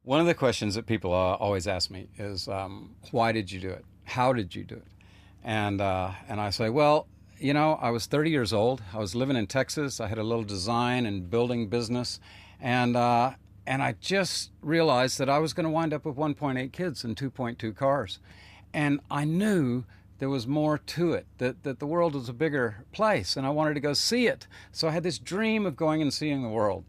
One of the questions that people always ask me is, why did you do it? How did you do it? And I say, well, I was 30 years old. I was living in Texas. I had a little design and building business, and I just realized that I was going to wind up with 1.8 kids and 2.2 cars, and I knew there was more to it, that the world was a bigger place, and I wanted to go see it. So I had this dream of going and seeing the world.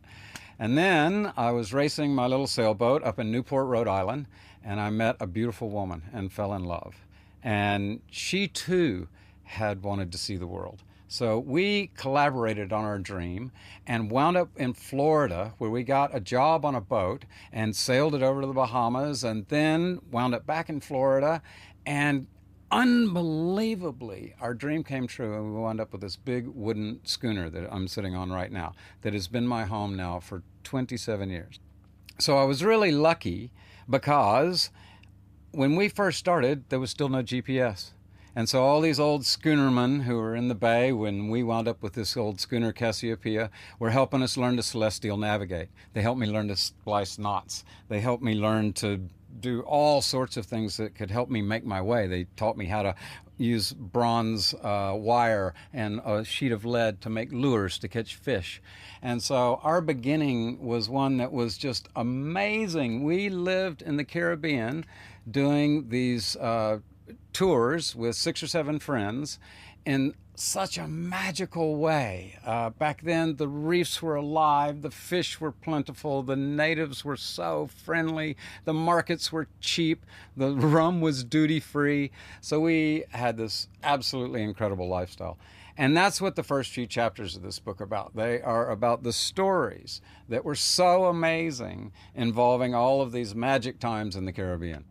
And then I was racing my little sailboat up in Newport, Rhode Island, and I met a beautiful woman and fell in love. And she too had wanted to see the world. So we collaborated on our dream and wound up in Florida, where we got a job on a boat and sailed it over to the Bahamas, and then wound up back in Florida. And unbelievably, our dream came true, and we wound up with this big wooden schooner that I'm sitting on right now, that has been my home now for 27 years. So I was really lucky, because when we first started, there was still no GPS. And so all these old schoonermen who were in the bay when we wound up with this old schooner Cassiopeia were helping us learn to celestial navigate. They helped me learn to splice knots. They helped me learn to do all sorts of things that could help me make my way. They taught me how to use bronze wire and a sheet of lead to make lures to catch fish. And so our beginning was one that was just amazing. We lived in the Caribbean doing these tours with 6 or 7 friends in such a magical way. Back then, the reefs were alive, the fish were plentiful, the natives were so friendly, the markets were cheap, the rum was duty-free. So we had this absolutely incredible lifestyle. And that's what the first few chapters of this book are about. They are about the stories that were so amazing, involving all of these magic times in the Caribbean.